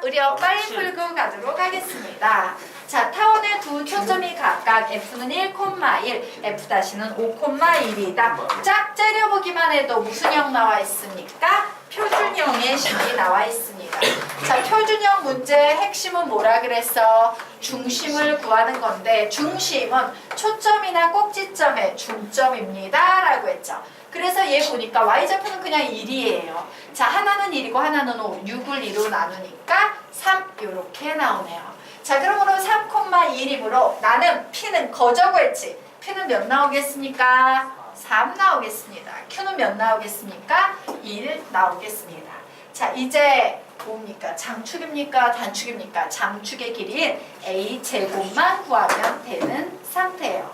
의려 빨리 풀고 가도록 하겠습니다. 자, 타원의 두 초점이 각각 F는 1,1, F'는 5,1이다. 짝 째려보기만 해도 무슨 형 나와 있습니까? 표준형의 식이 나와 있습니다. 자, 표준형 문제의 핵심은 뭐라 그랬어? 중심을 구하는 건데 중심은 초점이나 꼭지점의 중점입니다. 라고 했죠. 그래서 얘 보니까 y좌표는 그냥 1이에요. 자, 하나는 1이고 하나는 5, 6을 2로 나누니까 3 이렇게 나오네요. 자, 그러므로 3,1이므로 나는 P는 거저고 했지. P는 몇 나오겠습니까? 3 나오겠습니다. Q는 몇 나오겠습니까? 1 나오겠습니다. 자, 이제 뭡니까? 장축입니까? 단축입니까? 장축의 길이인 A제곱만 구하면 되는 상태예요.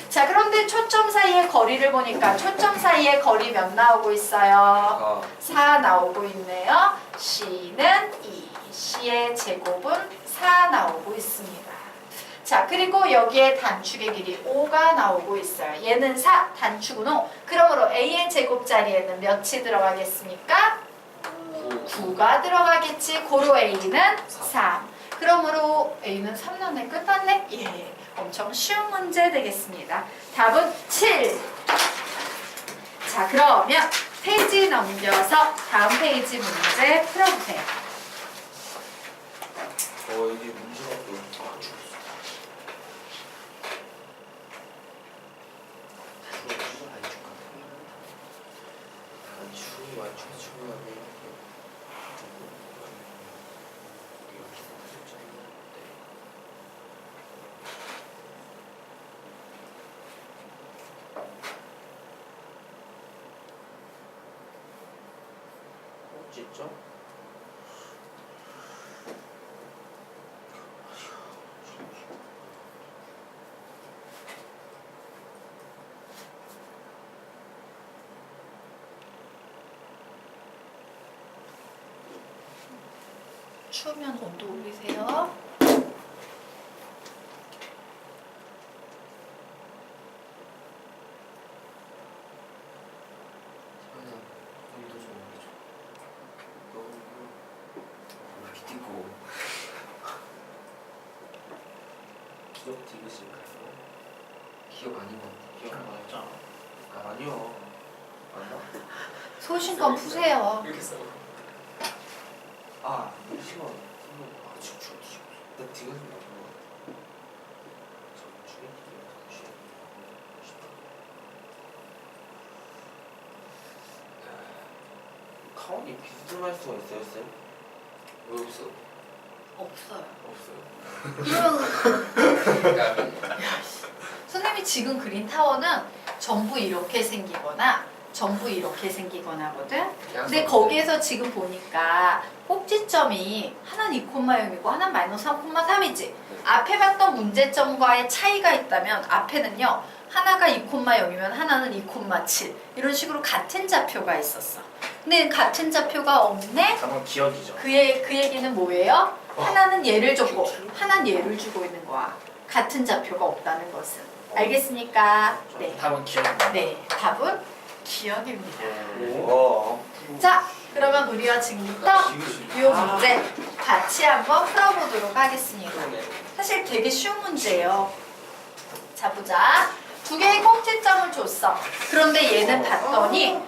자, 그런데 초점 사이의 거리를 보니까 초점 사이의 거리 몇 나오고 있어요? 4 나오고 있네요. C는 2, C의 제곱은 4 나오고 있습니다. 자, 그리고 여기에 단축의 길이 5가 나오고 있어요. 얘는 4, 단축은 5. 그러므로 A의 제곱 자리에는 몇이 들어가겠습니까? 9가 들어가겠지. 고로 A는 3. 그러므로 A는 3 났네. 끝났네? 예. 엄청 쉬운 문제 되겠습니다. 답은 7. 자, 그러면 페이지 넘겨서 다음 페이지 문제 풀어보세요. 여기 문제가 또 진짜? 추우면 온도 올리세요. 기억 디귿일까요? 기억 아닌 것 같아요. 기억 안 나잖아. 아, 아니요. 맞나? 소신껏 푸세요. 이렇게 써. 아, 시간. 아, 지금 나 디귿을 맞은 것 같아. 장축의 디귿. 타원이 비스듬할 수가 있어요, 쌤? 왜 없어? 없어요. 없어요. 이런 선생님이 지금 그린 타워는 전부 이렇게 생기거나 전부 이렇게 생기거나거든. 근데 거기에서 지금 보니까 꼭지점이 하나는 2,0이고 하나는 마이너스 3,3이지. 앞에 봤던 문제점과의 차이가 있다면 앞에는요. 하나가 2,0이면 하나는 2,7 이런 식으로 같은 좌표가 있었어. 근데 같은 좌표가 없네? 그건 기억이죠. 그 얘기는 뭐예요? 하나는 얘를 줬고 하나는 얘를 주고 있는 거야. 같은 좌표가 없다는 것은. 알겠습니까? 네. 답은 기억입니다. 네, 답은 기억입니다. 오. 자, 그러면 우리가 지금부터 이 문제 같이 한번 풀어보도록 하겠습니다. 사실 되게 쉬운 문제예요. 자, 보자. 두 개의 꼭지점을 줬어. 그런데 얘는 봤더니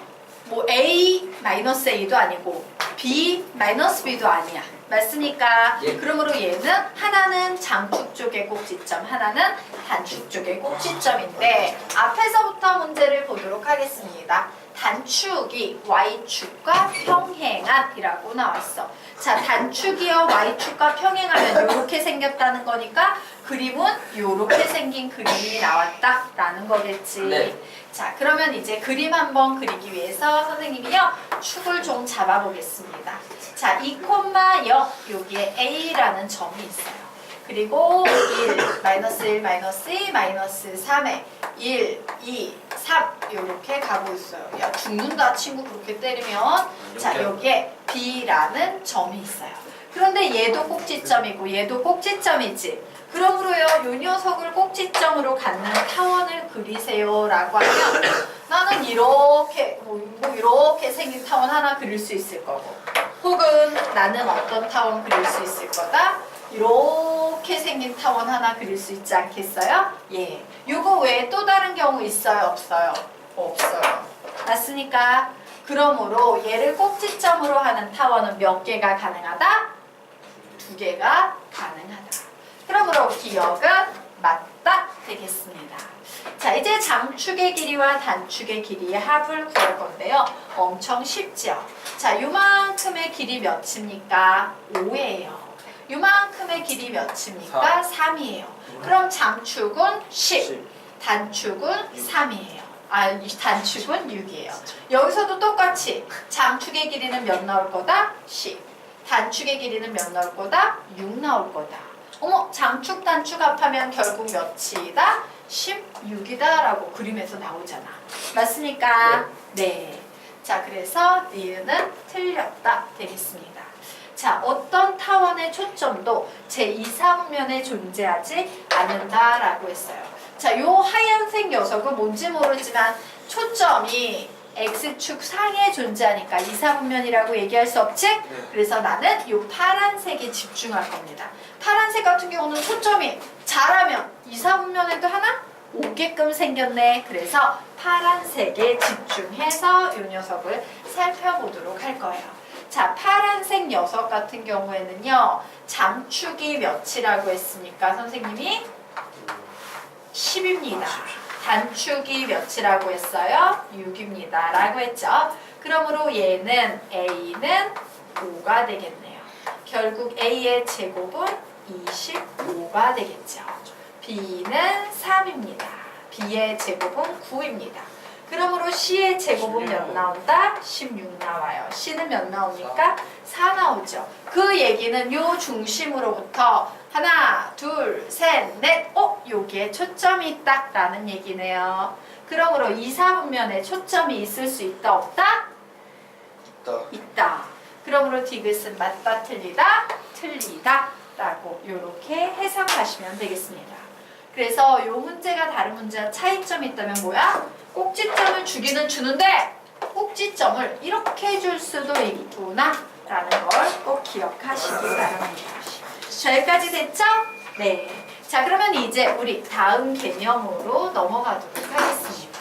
뭐 A-A도 아니고 B-B도 아니야. 맞습니까? 예. 그러므로 얘는 하나는 장축 쪽의 꼭지점, 하나는 단축 쪽의 꼭지점인데 앞에서부터 문제를 보도록 하겠습니다. 단축이 Y축과 평행한이라고 나왔어. 자, 단축이요 Y축과 평행하면 이렇게 생겼다는 거니까 그림은 이렇게 생긴 그림이 나왔다라는 거겠지. 네. 자, 그러면 이제 그림 한번 그리기 위해서 선생님이요 축을 좀 잡아보겠습니다. 자, 2,0 여기에 A라는 점이 있어요. 그리고 1, 마이너스 1, 마이너스 2, 마이너스 3에 1, 2, 3 이렇게 가고 있어요. 야, 죽는다 친구 그렇게 때리면. 자, 여기에 B라는 점이 있어요. 그런데 얘도 꼭지점이고 얘도 꼭지점이지. 그러므로요, 이 녀석을 꼭지점으로 갖는 타원을 그리세요 라고 하면 나는 이렇게 이렇게 생긴 타원 하나 그릴 수 있을 거고 혹은 나는 어떤 타원 그릴 수 있을 거다. 이렇게 생긴 타원 하나 그릴 수 있지 않겠어요? 예. 요거 외에 또 다른 경우 있어요? 없어요? 없어요. 맞습니까? 그러므로 얘를 꼭지점으로 하는 타원은 몇 개가 가능하다? 2개가 가능하다. 그러므로 기억은 맞다 되겠습니다. 자, 이제 장축의 길이와 단축의 길이의 합을 구할 건데요. 엄청 쉽죠? 자, 요만큼의 길이 몇입니까? 5예요. 요만큼의 길이 몇입니까? 3이에요. 그럼 장축은 10, 단축은 3이에요. 단축은 6이에요. 여기서도 똑같이 장축의 길이는 몇 나올 거다? 10. 단축의 길이는 몇 나올 거다? 6 나올 거다. 어머, 장축, 단축 합하면 결국 몇이다? 16이다 라고 그림에서 나오잖아. 맞습니까? 네. 자, 그래서 니은은 틀렸다 되겠습니다. 자, 어떤 타원의 초점도 제2사분면에 존재하지 않는다라고 했어요. 자, 요 하얀색 녀석은 뭔지 모르지만 초점이 X축 상에 존재하니까 2사분면이라고 얘기할 수 없지? 그래서 나는 요 파란색에 집중할 겁니다. 파란색 같은 경우는 초점이 잘하면 2사분면에도 하나 오게끔 생겼네. 그래서 파란색에 집중해서 요 녀석을 살펴보도록 할 거예요. 자, 파란색 녀석 같은 경우에는요. 장축이 몇이라고 했습니까? 선생님이 10입니다. 단축이 몇이라고 했어요? 6입니다. 라고 했죠. 그러므로 얘는 A는 5가 되겠네요. 결국 A의 제곱은 25가 되겠죠. B는 3입니다. B의 제곱은 9입니다. 그러므로 C의 제곱은 몇 나온다? 16 나와요. C는 몇 나옵니까? 4 나오죠. 그 얘기는 요 중심으로부터 하나, 둘, 셋, 넷, 여기에 초점이 있다 라는 얘기네요. 그러므로 2사분면에 초점이 있을 수 있다, 없다? 있다. 그러므로 디귿은 맞다, 틀리다? 틀리다 라고 이렇게 해석하시면 되겠습니다. 그래서 요 문제가 다른 문제와 차이점이 있다면 뭐야? 꼭지점을 주기는 주는데 꼭지점을 이렇게 줄 수도 있구나 라는 걸 꼭 기억하시기 바랍니다. 자, 여기까지 됐죠? 네. 자, 그러면 이제 우리 다음 개념으로 넘어가도록 하겠습니다.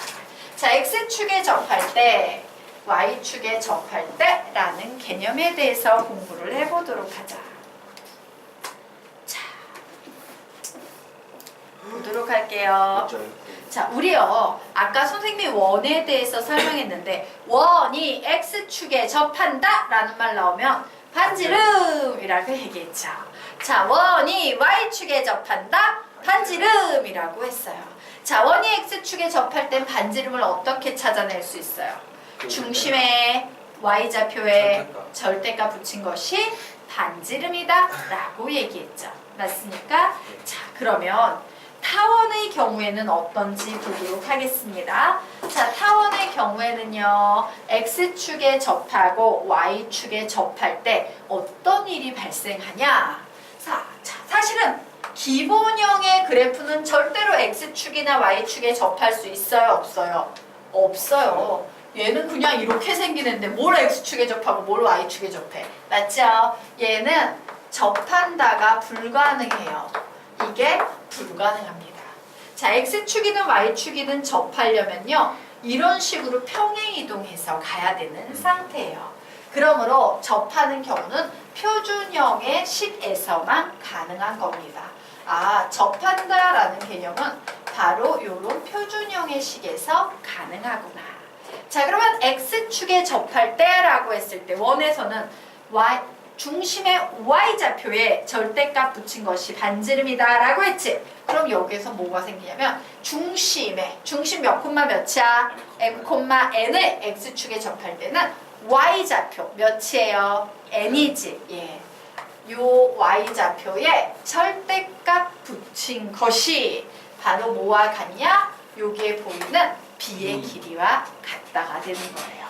자, X축에 접할 때, Y축에 접할 때 라는 개념에 대해서 공부를 해보도록 하자. 자, 보도록 할게요. 자, 우리요. 아까 선생님이 원에 대해서 설명했는데 원이 X축에 접한다 라는 말 나오면 반지름이라고 얘기했죠. 자, 원이 Y축에 접한다? 반지름이라고 했어요. 자, 원이 X축에 접할 땐 반지름을 어떻게 찾아낼 수 있어요? 중심에 Y좌표에 절대값 붙인 것이 반지름이다 라고 얘기했죠. 맞습니까? 자, 그러면 타원의 경우에는 어떤지 보도록 하겠습니다. 자, 타원의 경우에는요. X축에 접하고 Y축에 접할 때 어떤 일이 발생하냐? 자, 사실은 기본형의 그래프는 절대로 X축이나 Y축에 접할 수 있어요? 없어요? 없어요. 얘는 그냥 이렇게 생기는데 뭘 X축에 접하고 뭘 Y축에 접해? 맞죠? 얘는 접한다가 불가능해요. 이게 불가능합니다. 자, X축이든 Y축이든 접하려면요. 이런 식으로 평행 이동해서 가야 되는 상태예요. 그러므로 접하는 경우는 표준형의 식에서만 가능한 겁니다. 아, 접한다라는 개념은 바로 이런 표준형의 식에서 가능하구나. 자, 그러면 X축에 접할 때라고 했을 때 원에서는 중심의 Y좌표에 절대값 붙인 것이 반지름이다 라고 했지. 그럼 여기에서 뭐가 생기냐면 중심 몇 콤마 몇이야? M,N을 X축에 접할 때는 Y좌표 몇이에요? N이지. 예. 요 Y좌표에 절대값 붙인 것이 바로 뭐와 같냐? 여기에 보이는 B의 길이와 같다가 되는 거예요.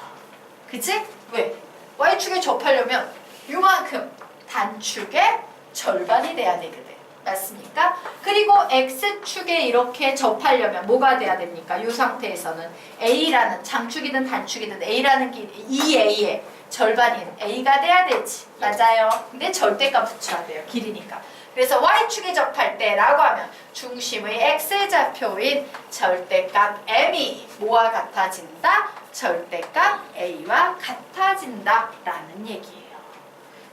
그치? 왜? Y축에 접하려면 요만큼 단축의 절반이 돼야 되거든. 맞습니까? 그리고 X축에 이렇게 접하려면 뭐가 돼야 됩니까? 이 상태에서는 A라는 장축이든 단축이든 A라는 길이 2A에 절반인 A가 돼야 되지. 맞아요. 근데 절대값 붙여야 돼요. 길이니까. 그래서 Y축에 접할 때라고 하면 중심의 X좌표인 절대값 M이 뭐와 같아진다? 절대값 A와 같아진다 라는 얘기예요.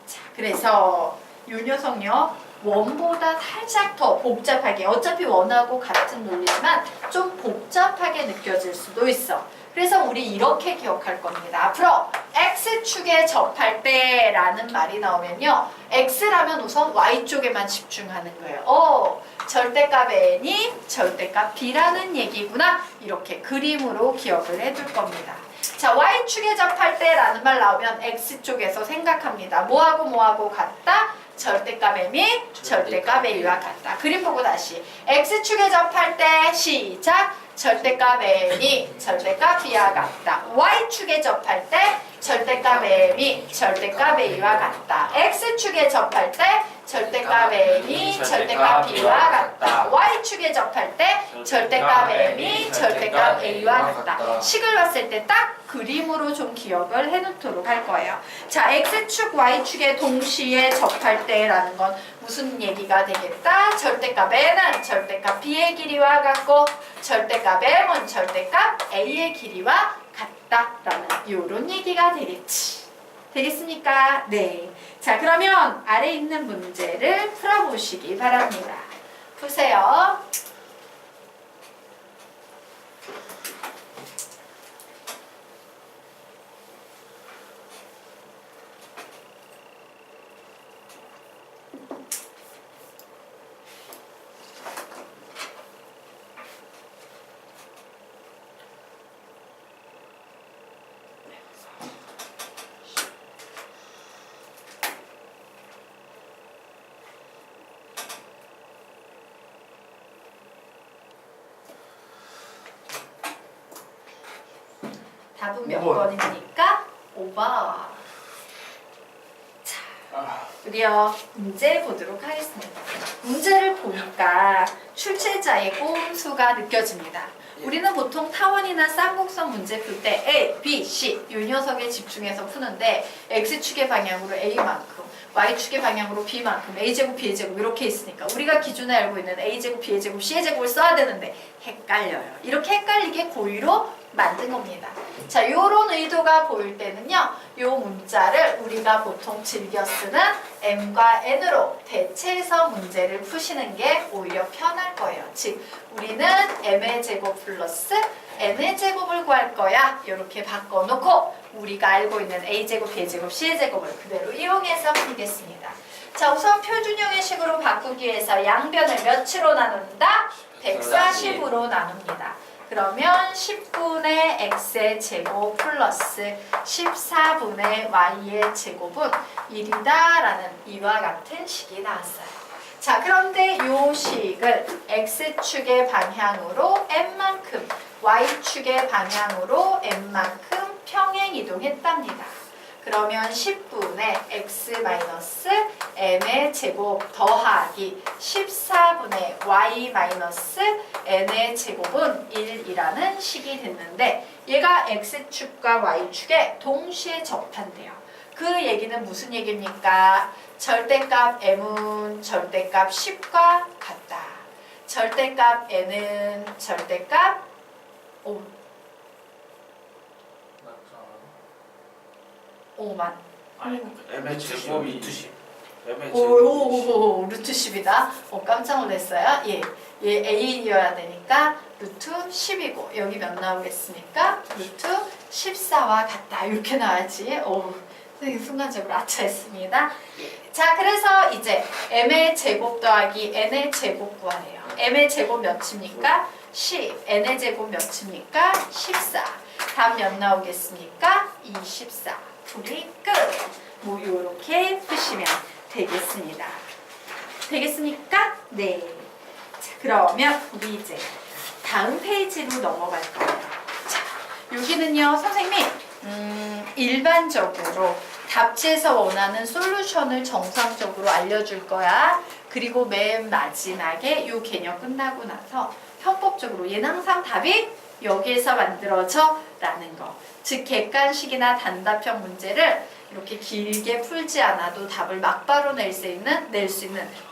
자, 그래서 이 녀석요 원보다 살짝 더 복잡하게, 어차피 원하고 같은 논리지만 좀 복잡하게 느껴질 수도 있어. 그래서 우리 이렇게 기억할 겁니다. 앞으로 X축에 접할 때 라는 말이 나오면요, X라면 우선 Y쪽에만 집중하는 거예요. 절대값 N이 절대값 B라는 얘기구나, 이렇게 그림으로 기억을 해둘 겁니다. 자, Y축에 접할 때 라는 말 나오면 X쪽에서 생각합니다. 뭐하고 같다? 절대값 M이 절대값 A와 같다. 그림 보고 다시 X축에 접할 때 시작! 절대값 M이 절대값 B와 같다. Y축에 접할 때 절대값 M이 절대값 A와 같다. X축에 접할 때 절대값 M이 절대값 B와 같다. Y축에 접할 때 절대값 M이 절대값 A와 같다. 식을 봤을 때 딱 그림으로 좀 기억을 해놓도록 할 거예요. 자, X축, Y축에 동시에 접할 때라는 건 무슨 얘기가 되겠다? 절대값 N은 절대값 B의 길이와 같고 절대값 M은 절대값 A의 길이와 같다라는 이런 얘기가 되겠지. 되겠습니까? 네. 자, 그러면 아래 있는 문제를 풀어보시기 바랍니다. 푸세요. 답은 몇 번입니까? 5번. 자, 우리요 문제 보도록 하겠습니다. 문제를 보니까 출제자의 꼼수가 느껴집니다. 우리는 보통 타원이나 쌍곡선 문제 풀 때 A, B, C 이 녀석에 집중해서 푸는데 X축의 방향으로 A만큼, Y축의 방향으로 B만큼, A제곱, B제곱 이렇게 있으니까 우리가 기존에 알고 있는 A제곱, B제곱, C제곱을 써야 되는데 헷갈려요. 이렇게 헷갈리게 고의로 만든 겁니다. 자, 요런 의도가 보일 때는요, 요 문자를 우리가 보통 즐겨 쓰는 M과 N으로 대체해서 문제를 푸시는 게 오히려 편할 거예요. 즉, 우리는 M의 제곱 플러스 N의 제곱을 구할 거야. 이렇게 바꿔놓고 우리가 알고 있는 A제곱, B제곱, C제곱을 그대로 이용해서 풀겠습니다. 자, 우선 표준형의 식으로 바꾸기 위해서 양변을 몇으로 나눈다? 140으로 나눕니다. 그러면 10분의 x의 제곱 플러스 14분의 y의 제곱은 1이다 라는 이와 같은 식이 나왔어요. 자, 그런데 이 식을 x축의 방향으로 n만큼, y축의 방향으로 n만큼 평행 이동했답니다. 그러면 10분의 x-m의 제곱 더하기 14분의 y-n의 제곱은 1이라는 식이 됐는데 얘가 x축과 y축에 동시에 접한대요. 그 얘기는 무슨 얘기입니까? 절대값 m은 절대값 10과 같다. 절대값 n은 절대값 5만. m의 제곱이 루트 10. m의 오, 루트 10이다. 깜짝 놀랐어요. 예, A이어야 되니까 루트 10이고 여기 몇 나오겠습니까? 루트 14와 같다. 이렇게 나와야지. 선생님 순간적으로 아차했습니다. 예. 자, 그래서 이제 m의 제곱 더하기 n의 제곱 구하래요. m의 제곱 몇입니까? 10. n의 제곱 몇입니까? 14. 답 몇 나오겠습니까? 24. 풀이 끝! 뭐 요렇게 푸시면 되겠습니다. 되겠습니까? 네. 자, 그러면 우리 이제 다음 페이지로 넘어갈 거예요. 자, 여기는요, 선생님, 일반적으로 답지에서 원하는 솔루션을 정상적으로 알려줄 거야. 그리고 맨 마지막에 이 개념 끝나고 나서 편법적으로 얘는 항상 답이 여기에서 만들어져? 라는 거. 즉 객관식이나 단답형 문제를 이렇게 길게 풀지 않아도 답을 막바로 낼 수 있는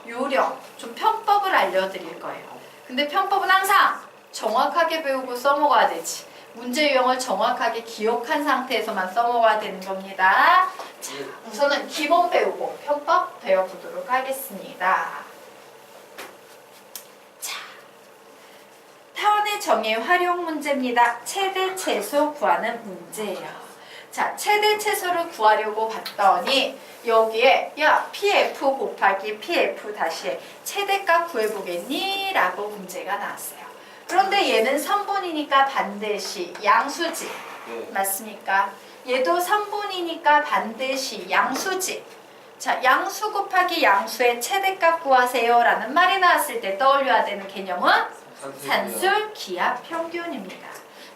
요령, 좀 편법을 알려드릴 거예요. 근데 편법은 항상 정확하게 배우고 써먹어야 되지. 문제 유형을 정확하게 기억한 상태에서만 써먹어야 되는 겁니다. 자, 우선은 기본 배우고 편법 배워보도록 하겠습니다. 자, 타원의 정의 활용 문제입니다. 최대 최소 구하는 문제예요. 자, 최대 최소를 구하려고 봤더니 여기에 야 PF 곱하기 PF 다시에 최대값 구해보겠니? 라고 문제가 나왔어요. 그런데 얘는 선분이니까 반드시 양수지. 맞습니까? 얘도 선분이니까 반드시 양수지. 자, 양수 곱하기 양수의 최대값 구하세요 라는 말이 나왔을 때 떠올려야 되는 개념은 산술 기하 평균입니다.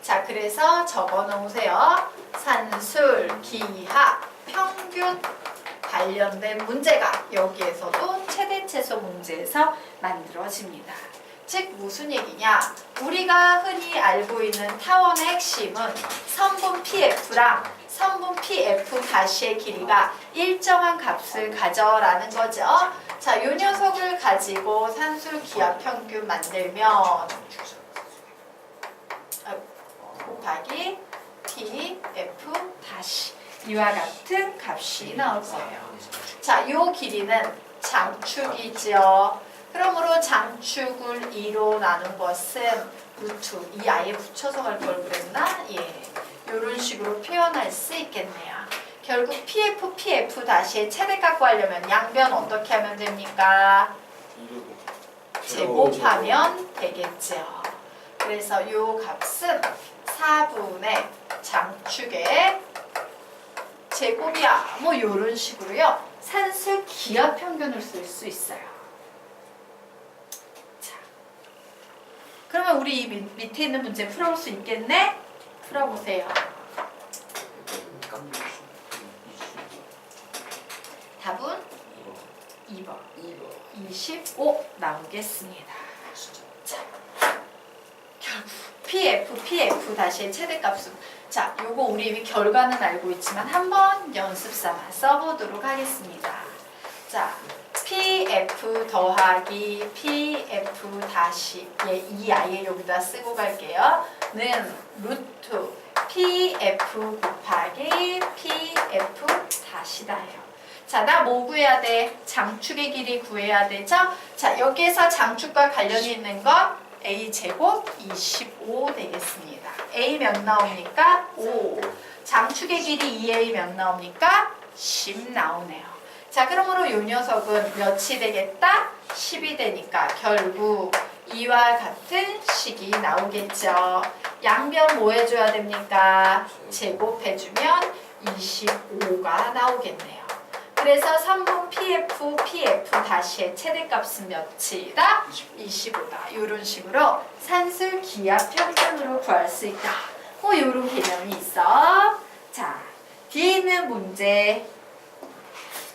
자, 그래서 적어 놓으세요. 산술 기하 평균 관련된 문제가 여기에서도 최대 최소 문제에서 만들어집니다. 즉 무슨 얘기냐? 우리가 흔히 알고 있는 타원의 핵심은 선분 PF랑 선분 PF 다시의 길이가 일정한 값을 가져라는 거죠. 자, 요 녀석을 가지고 산술 기하 평균 만들면 곱하기 PF 다시 이와 같은 값이 나올 거예요. 자, 요 길이는 장축이죠. 그러므로 장축을 2로 나눈 것은 루트 이 아예 붙여서 갈 걸 그랬나? 예, 이런 식으로 표현할 수 있겠네요. 결국 PF, PF 다시의 최대값 구하려면 양변 어떻게 하면 됩니까? 제곱하면 되겠죠. 그래서 요 값은 4분의 장축의 제곱이야. 뭐 이런 식으로요. 산술 기하 평균을 쓸 수 있어요. 자, 그러면 우리 이 밑에 있는 문제 풀어볼 수 있겠네? 풀어보세요. 답은 2번. 25 나오겠습니다. 자, 결국 PF 다시의 최대값은 자, 요거 우리 이미 결과는 알고 있지만 한번 연습 삼아 써보도록 하겠습니다. 자, PF 더하기 PF 다시 이 아예 여기다 쓰고 갈게요. 는 루트 PF 곱하기 PF 다시다예요. 자, 나 뭐 구해야 돼? 장축의 길이 구해야 되죠? 자, 여기에서 장축과 관련이 있는 건 A제곱 25 되겠습니다. A 몇 나옵니까? 5. 장축의 길이 2A 몇 나옵니까? 10 나오네요. 자, 그러므로 이 녀석은 몇이 되겠다? 10이 되니까 결국 이와 같은 식이 나오겠죠. 양변 뭐 해줘야 됩니까? 제곱해주면 25가 나오겠네요. 그래서 3분 PF 다시의 최대값은 몇이다? 25다. 이런 식으로 산술 기하 평균으로 구할 수 있다. 뭐 이런 개념이 있어. 자, 뒤에 있는 문제.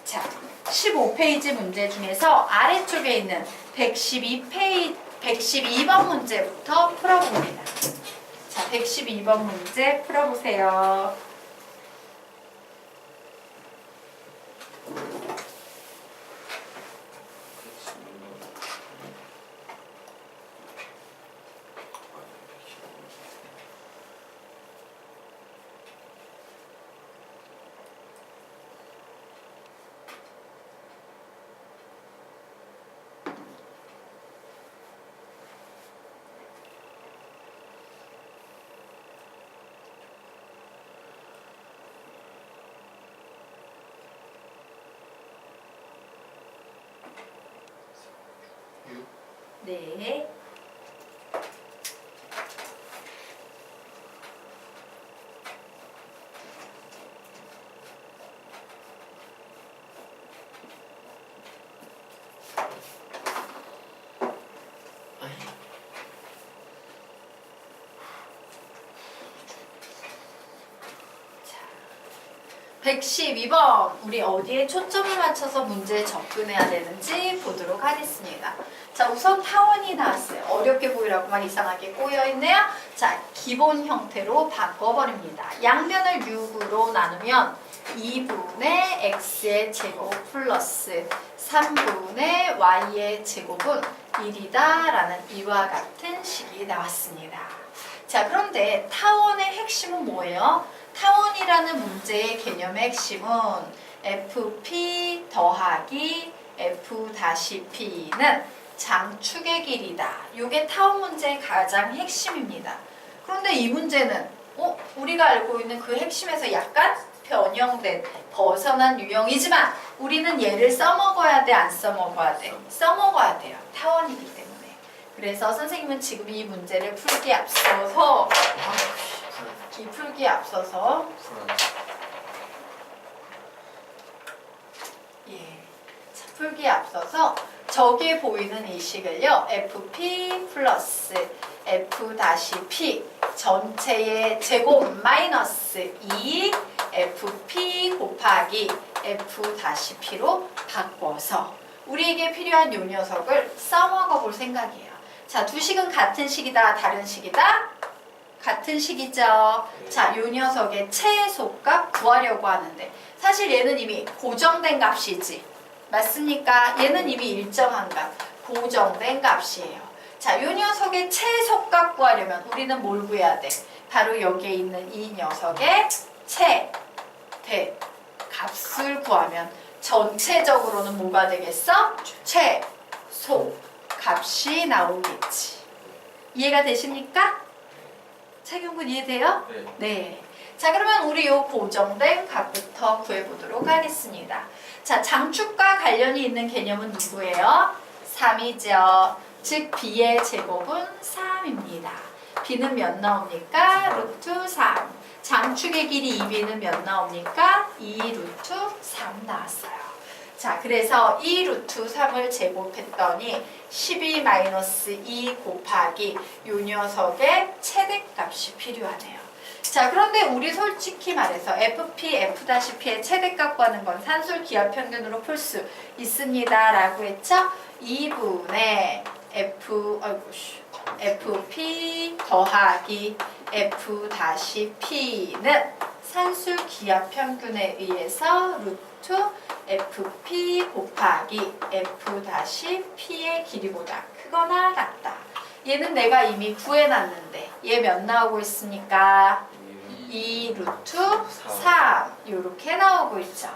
자, 15페이지 문제 중에서 아래쪽에 있는 112번 문제부터 풀어봅니다. 자, 112번 문제 풀어보세요. 네. 112번 우리 어디에 초점을 맞춰서 문제에 접근해야 되는지 보도록 하겠습니다. 자, 우선 타원이 나왔어요. 어렵게 보이라고 막 이상하게 꼬여있네요. 자, 기본 형태로 바꿔버립니다. 양면을 6으로 나누면 2분의 x의 제곱 플러스 3분의 y의 제곱은 1이다 라는 이와 같은 식이 나왔습니다. 자, 그런데 타원의 핵심은 뭐예요? 타원이라는 문제의 개념의 핵심은 fp 더하기 f-p는 장축의 길이다. 이게 타원 문제의 가장 핵심입니다. 그런데 이 문제는 우리가 알고 있는 그 핵심에서 약간 변형된 벗어난 유형이지만 우리는 얘를 써먹어야 돼, 안 써먹어야 돼? 써먹어야 돼요. 타원이기 때문에. 그래서 선생님은 지금 이 문제를 풀기에 앞서서 풀기에 앞서서 저기에 보이는 이 식을요. fp 플러스 f-p 전체의 제곱 마이너스 2 fp 곱하기 f-p로 바꿔서 우리에게 필요한 요 녀석을 써먹어 볼 생각이에요. 자, 두 식은 같은 식이다, 다른 식이다? 같은 식이죠. 자, 요 녀석의 최소값 구하려고 하는데 사실 얘는 이미 고정된 값이지. 맞습니까? 얘는 이미 일정한 값, 고정된 값이에요. 자, 요 녀석의 최소값 구하려면 우리는 뭘 구해야 돼? 바로 여기에 있는 이 녀석의 값을 구하면 전체적으로는 뭐가 되겠어? 최소 값이 나오겠지. 이해가 되십니까? 차경군 이해돼요? 네. 자, 그러면 우리 요 고정된 값부터 구해보도록 하겠습니다. 자, 장축과 관련이 있는 개념은 누구예요? 3이죠. 즉 b의 제곱은 3입니다. b는 몇 나옵니까? 루트 3. 장축의 길이 2b는 몇 나옵니까? 2 루트 3 나왔어요. 자, 그래서 2 루트 3을 제곱했더니 12-2 곱하기 요 녀석의 최대값이 필요하네요. 자, 그런데 우리 솔직히 말해서 fp, f-p의 최대값 구하는 건 산술 기하 평균으로 풀 수 있습니다 라고 했죠? 2분의 fp 더하기 f-p는 산술 기하 평균에 의해서 루트 fp 곱하기 f-p의 길이보다 크거나 같다. 얘는 내가 이미 구해놨는데 얘 몇 나오고 있습니까? 2 루트 3 이렇게 나오고 있죠.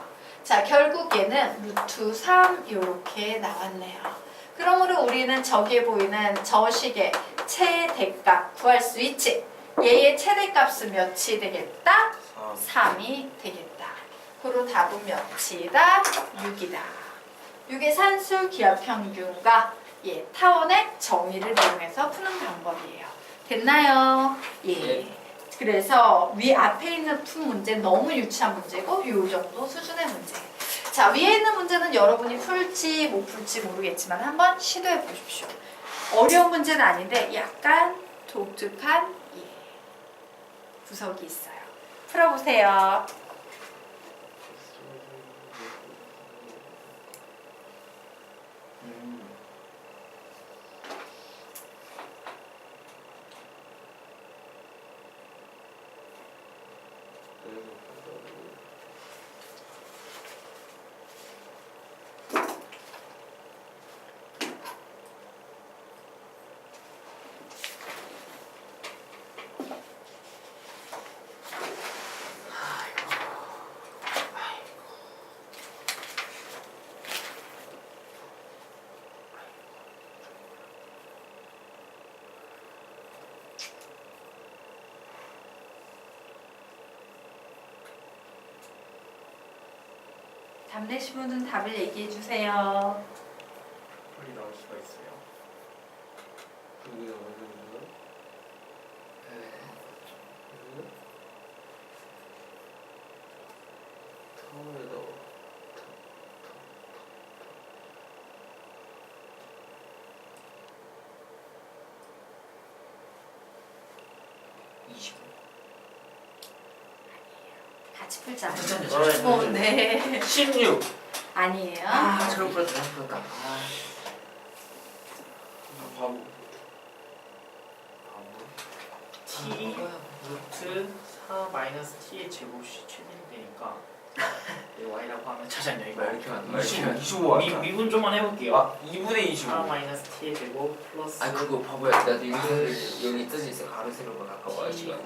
자, 결국 얘는 루트 3 이렇게 나왔네요. 그러므로 우리는 저기에 보이는 저 식의 최대값 구할 수 있지. 얘의 최대값은 몇이 되겠다? 3이 되겠다. 그리고 답은 몇이다? 6이다. 이게 산술 기하 평균과 타원의 정의를 이용해서 푸는 방법이에요. 됐나요? 예. 그래서 위 앞에 있는 푼 문제 너무 유치한 문제고 이 정도 수준의 문제. 자, 위에 있는 문제는 여러분이 풀지 못 풀지 모르겠지만 한번 시도해 보십시오. 어려운 문제는 아닌데 약간 독특한 구석이 있어요. 풀어보세요. 답 내신 분은 답을 얘기해 주세요. 풀이 나올 수가 있어요. 여기가 어디인가요? 타원에다 25. 같이 풀자. 어, 네. 16. 아니에요. 잘못 풀었다. 잘못 풀었다. 바보. t 루트 4 마이너스 t의 제곱이 최대는 되니까 y라고 하면 잠시만요 이거 왜 이렇게 안 돼? 25 미분 좀만 해볼게요. 아, 2분의 25. 4 마이너스 t의 제곱 플러스 아, 그거 바보야. 나도 여기 뜻이 있어. 가로 세로가 가까워야 시간.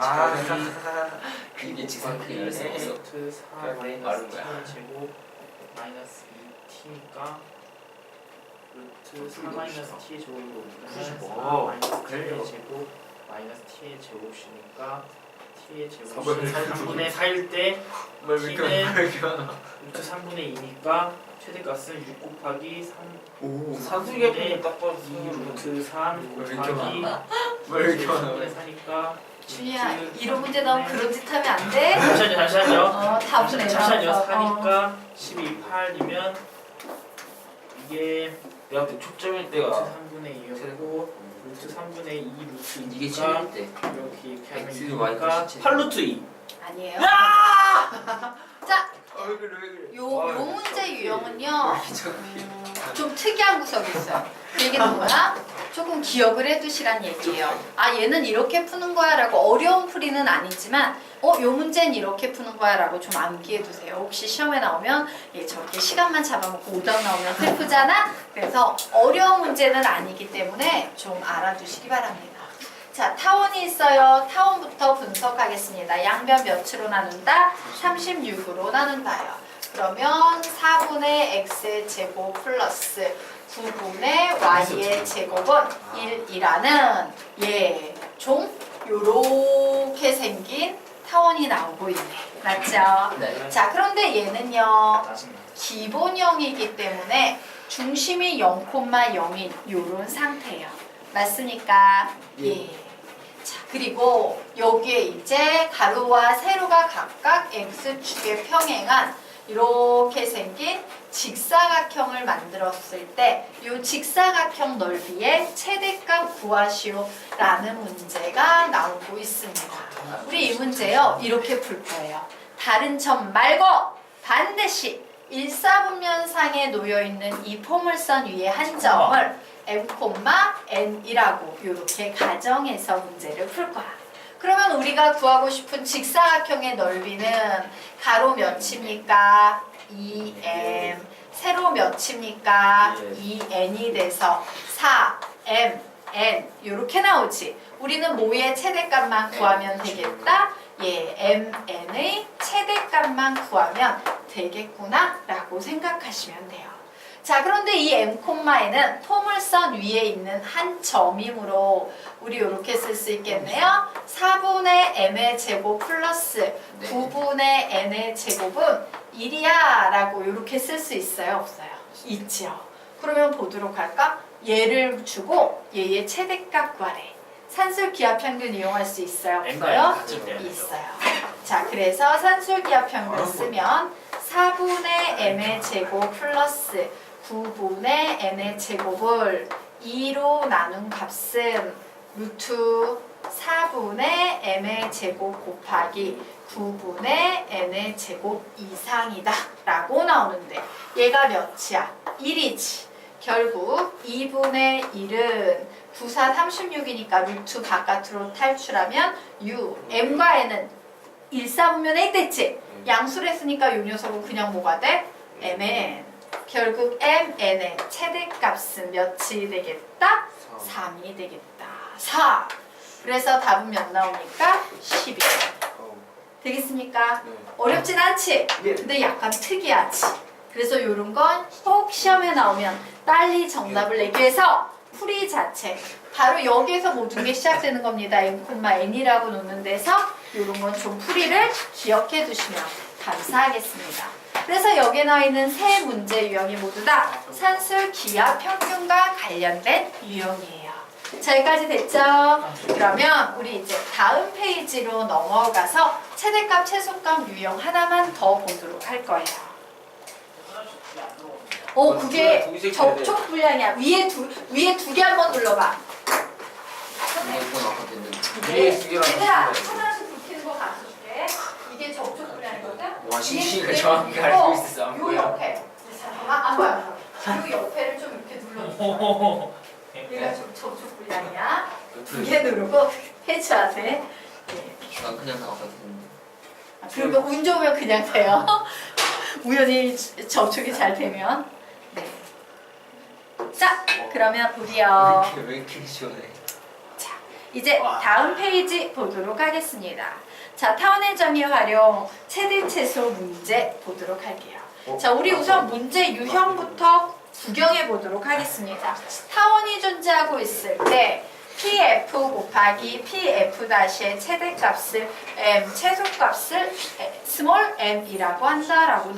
이게 직선크게 할 수 없어. 루트 4 그래, 마이너스 빠른 거야. t의 제곱 마이너스 2t니까 루트 4 마이너스 t의 제곱으로 푸시 4 뭐. 마이너스 그래요. t의 제곱 마이너스 t의 제곱이니까 t의 제곱이 사분의 3분의 4일 때 뭘 이렇게 많아? 루트 3분의 2니까 최대값은 6 곱하기 3 오, 산수계편이 딱 봐도 2 루트 3 왜 이렇게 곱하기 왜 이렇게 많아? 3분의 4니까 주희야, 이런 문제 나오면 그런 짓 하면 안 돼. 잠시만요. 답은 내 잠시만요. 나왔어. 4니까 12, 8이면 이게 내가 그때 초점일 루트 때가 3분의 2였고 루트 3분의 2 루트 이게 2니까 7일 때. 이렇게 하면 X, 2니까 Y 8 루트 2 아니에요. 자, 왜 그래? 요 문제 유형은요. 좀 특이한 구석이 있어요. 그 얘기는 뭐야? 조금 기억을 해두시란 얘기예요. 아, 얘는 이렇게 푸는 거야 라고 어려운 풀이는 아니지만 요 문제는 이렇게 푸는 거야 라고 좀 암기해두세요. 혹시 시험에 나오면 저렇게 시간만 잡아먹고 오답 나오면 슬프잖아? 그래서 어려운 문제는 아니기 때문에 좀 알아두시기 바랍니다. 자, 타원이 있어요. 타원부터 분석하겠습니다. 양변 몇으로 나눈다? 36으로 나눈다요. 그러면 4분의 x의 제곱 플러스 9분의 y의 제곱은 1이라는 좀 요렇게 생긴 타원이 나오고 있네. 맞죠? 네. 자, 그런데 얘는요. 짜증나. 기본형이기 때문에 중심이 0,0인 요런 상태예요. 맞습니까? 예. 자, 그리고 여기에 이제 가로와 세로가 각각 x축에 평행한 이렇게 생긴 직사각형을 만들었을 때 이 직사각형 넓이의 최대값 구하시오라는 문제가 나오고 있습니다. 우리 이 문제요 이렇게 풀 거예요. 다른 점 말고 반드시 일사분면상에 놓여있는 이 포물선 위에 한 점을 m,n이라고 이렇게 가정해서 문제를 풀 거야. 그러면 우리가 구하고 싶은 직사각형의 넓이는 가로 몇입니까? 2m. 세로 몇입니까? 2n이 돼서 4m, n 이렇게 나오지. 우리는 뭐의 최대값만 구하면 되겠다? mn의 최대값만 구하면 되겠구나 라고 생각하시면 돼요. 자, 그런데 이 m,n은 포물선 위에 있는 한 점이므로 우리 이렇게 쓸 수 있겠네요. 4분의 m의 제곱 플러스 9분의 n의 제곱은 1이야 라고 이렇게 쓸 수 있어요? 없어요? 있죠. 그러면 보도록 할까? 얘를 주고 얘의 최대값 구하래. 산술기하평균 이용할 수 있어요? 없어요? 있어요. 자, 그래서 산술기하평균 쓰면 4분의 m의 제곱 플러스 9분의 n의 제곱을 2로 나눈 값은 루트 4분의 m의 제곱 곱하기 9분의 n의 제곱 이상이다 라고 나오는데 얘가 몇이야? 1이지. 결국 2분의 1은 9, 4, 36이니까 루트 바깥으로 탈출하면 u, m과 n은 1, 4분면 a 됐지? 양수를 했으니까 이 녀석은 그냥 뭐가 돼? mn. 결국 mn의 최대값은 몇이 되겠다? 3이 되겠다. 4. 그래서 답은 몇 나오니까? 12. 되겠습니까? 어렵진 않지? 근데 약간 특이하지? 그래서 이런 건 꼭 시험에 나오면 빨리 정답을 내기 위해서 풀이 자체 바로 여기에서 모든 게 시작되는 겁니다. m,n이라고 놓는 데서 이런 건 좀 풀이를 기억해 두시면 감사하겠습니다. 그래서 여기에 나와 있는 세 문제 유형이 모두 다 산술 기하 평균과 관련된 유형이에요. 자, 여기까지 됐죠? 그러면 우리 이제 다음 페이지로 넘어가서 최대값, 최소값 유형 하나만 더 보도록 할 거예요. 그게 접촉 분량이야. 위에 두 개 한번 눌러봐. 위에 두 개랑 얘들아, 하나씩 불 켜는 거 가르쳐줄게. 이게 접촉 분량이거든? 와 신신이가 정확히 알고 있었어. 안 요 보여. 옆에. 잠깐만 안 보여. 요 옆에를 좀 이렇게 눌러주세요. 얘가 좀 접촉 불량이야. 두 개 누르고 해줘야 돼. 네. 난 그냥 나왔거든. 그리고 운 좋으면 그냥 돼요. 우연히 접촉이 잘 되면. 네. 자, 그러면 우리요. 왜 이렇게 시원해? 자, 이제 와. 다음 페이지 보도록 하겠습니다. 자, 타원의 점유 활용 최대 최소 문제 보도록 할게요. 자, 우리 우선 문제 유형부터 구경해 보도록 하겠습니다. 타원이 존재하고 있을 때 PF 곱하기 PF-의 최대값을 M, 최소값을 스몰 m이라고 한다라고